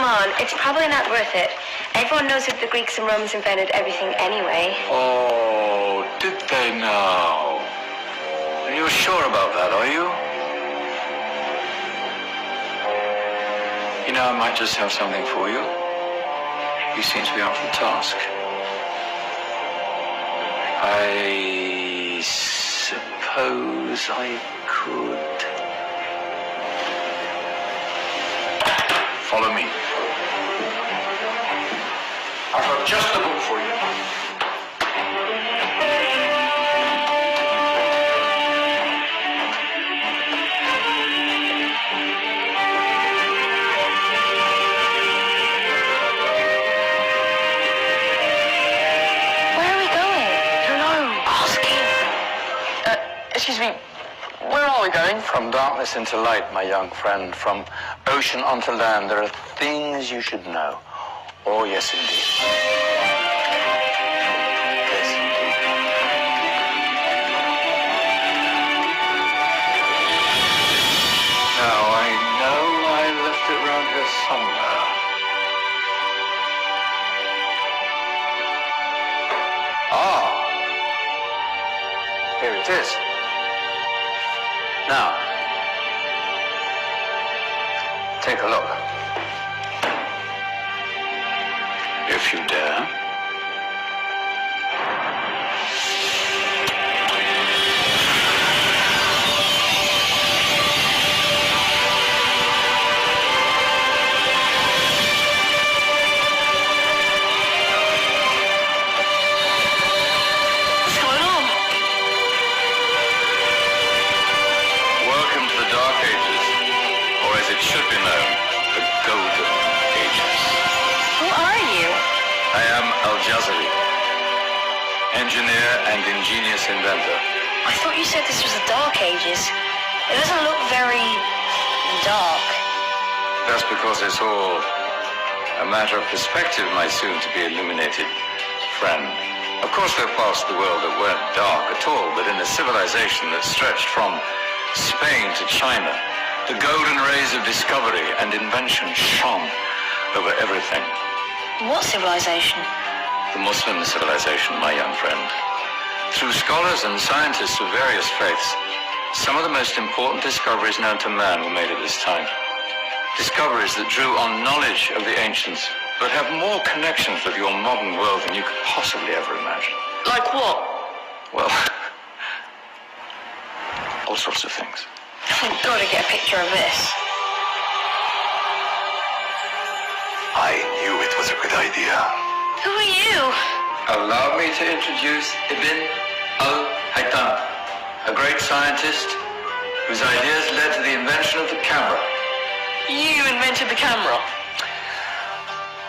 on, it's probably not worth it. Everyone knows that the Greeks and Romans invented everything anyway. Oh, did they now? Are you sure about that, are you? You know, I might just have something for you. You seem to be up for the task. I suppose I could. Follow me. I've got just the book for you. Where are we going? Hello. Asking. Excuse me, where are we going? From darkness into light, my young friend. From ocean onto land. There are things you should know. Oh, yes, indeed. Yes, indeed. Now, I know I left it around here somewhere. Ah! Here it is. Now, take a look. If you dare. What's going on? Welcome to the Dark Ages, or as it should be known, the Golden Ages. Who are you? I am Al-Jazari, engineer and ingenious inventor. I thought you said this was the Dark Ages. It doesn't look very dark. That's because it's all a matter of perspective, my soon-to-be illuminated friend. Of course, there are parts of the world that weren't dark at all, but in a civilization that stretched from Spain to China, the golden rays of discovery and invention shone over everything. What civilization? The Muslim civilization, my young friend. Through scholars and scientists of various faiths, some of the most important discoveries known to man were made at this time. Discoveries that drew on knowledge of the ancients, but have more connections with your modern world than you could possibly ever imagine. Like what? Well, all sorts of things. I've got to get a picture of this. I knew it was a good idea. Who are you? Allow me to introduce Ibn al-Haytham, a great scientist whose ideas led to the invention of the camera. You invented the camera.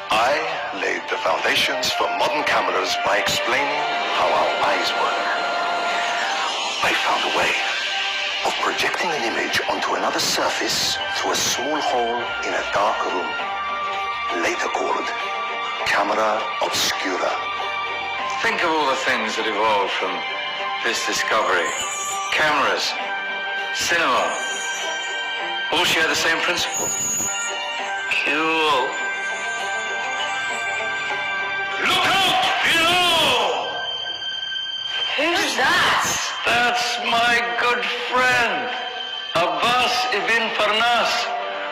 I laid the foundations for modern cameras by explaining how our eyes work. I found a way of projecting an image onto another surface through a small hole in a dark room, later called camera obscura. Think of all the things that evolved from this discovery. Cameras, cinema, all share the same principle. Cool. Look out below! Who's that? That's my good friend, Abbas ibn Farnas,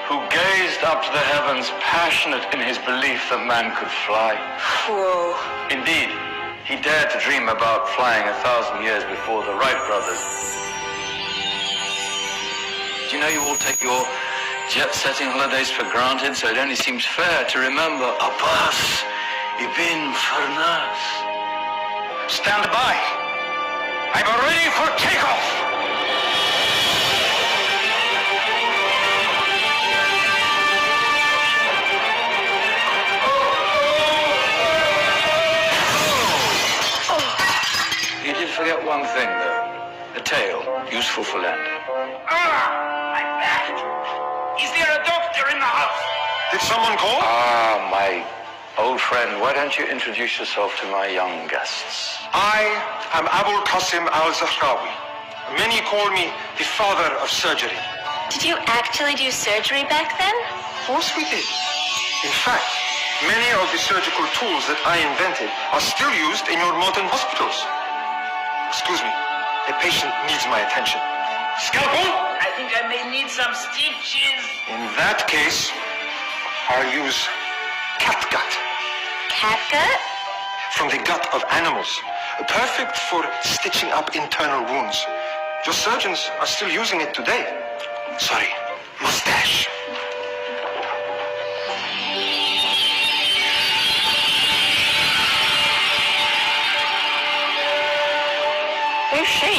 who gazed up to the heavens, passionate in his belief that man could fly. Whoa. Indeed, he dared to dream about flying 1,000 years before the Wright brothers. Do you know you all take your jet-setting holidays for granted, so it only seems fair to remember Abbas ibn Farnas. Stand by. I'm ready for takeoff. You did forget one thing, though. The tail, useful for landing. My back. Is there a doctor in the house? Did someone call? Ah, my old friend, why don't you introduce yourself to my young guests? I am Abul Qasim al-Zahrawi. Many call me the father of surgery. Did you actually do surgery back then? Of course we did. In fact, many of the surgical tools that I invented are still used in your modern hospitals. Excuse me, a patient needs my attention. Scalpel? I think I may need some stitches. In that case, I'll use catgut Catgut? from the gut of animals, perfect for stitching up internal wounds. Your surgeons are still using it today. Sorry, mustache. Who's she?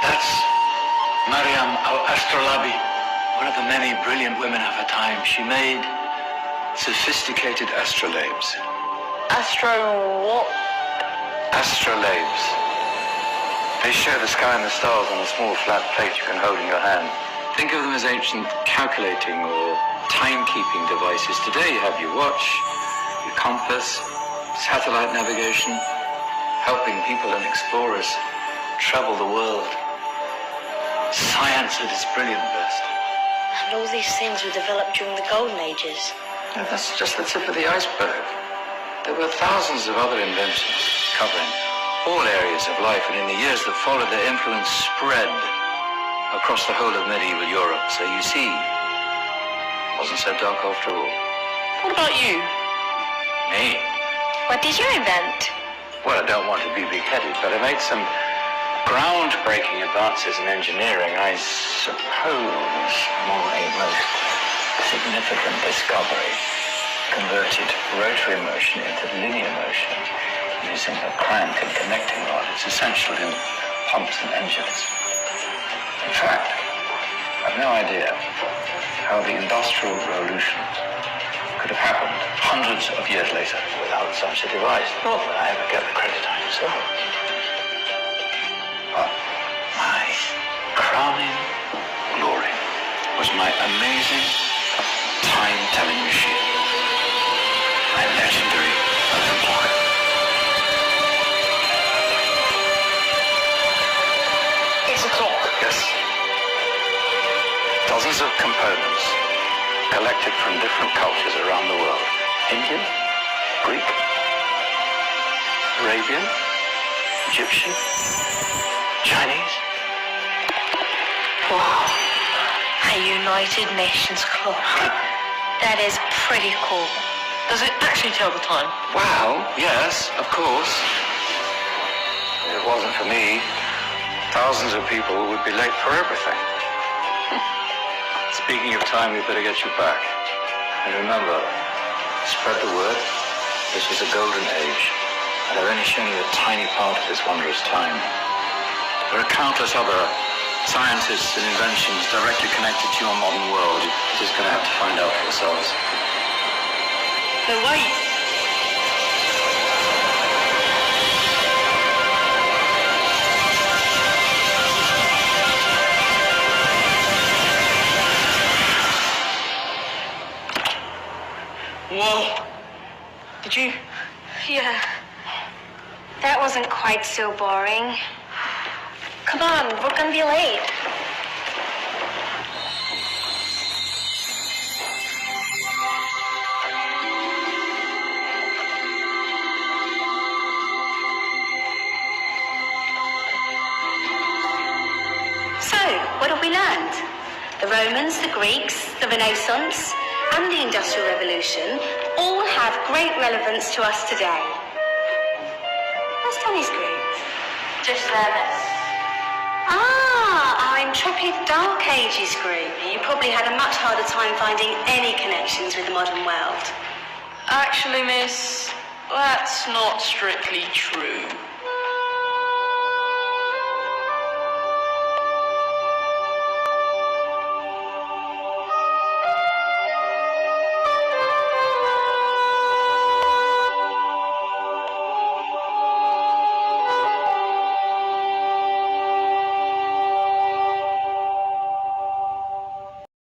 That's Maryam al-Astrolabi, one of the many brilliant women of her time. She made sophisticated astrolabes. What? Astrolabes. They show the sky and the stars on a small flat plate you can hold in your hand. Think of them as ancient calculating or timekeeping devices. Today you have your watch, your compass, satellite navigation, helping people and explorers travel the world. Science at its brilliant best. And all these things were developed during the Golden Ages. Yeah, that's just the tip of the iceberg. There were thousands of other inventions covering all areas of life, and in the years that followed, their influence spread across the whole of medieval Europe. So you see, it wasn't so dark after all. What about you? Me? What did you invent? Well, I don't want to be big-headed, but I made some groundbreaking advances in engineering. I suppose my most significant discovery converted rotary motion into linear motion using a crank and connecting rod. It's essential in pumps and engines. In fact, I've no idea how the Industrial Revolution could have happened hundreds of years later without such a device. Not that I ever get the credit I deserve. But my crowning glory was my amazing time-telling machine. My legendary clock. It's a clock. Yes. Dozens of components collected from different cultures around the world. Indian, Greek, Arabian, Egyptian, Chinese. Wow. A United Nations clock. That is pretty cool. Does it actually tell the time? Well, yes, of course. If it wasn't for me, thousands of people would be late for everything. Speaking of time, we better get you back. And remember, spread the word. This was a golden age, and I've only shown you a tiny part of this wondrous time. There are countless other scientists and inventions directly connected to your modern world. You're just going to have to find out for yourselves. No, wait. Whoa. Did you? Yeah. That wasn't quite so boring. Come on, we're gonna be late. So, what have we learned? The Romans, the Greeks, the Renaissance, and the Industrial Revolution all have great relevance to us today. Where's Tony's group? Just there. Ah, our intrepid Dark Ages group. You probably had a much harder time finding any connections with the modern world. Actually, miss, that's not strictly true.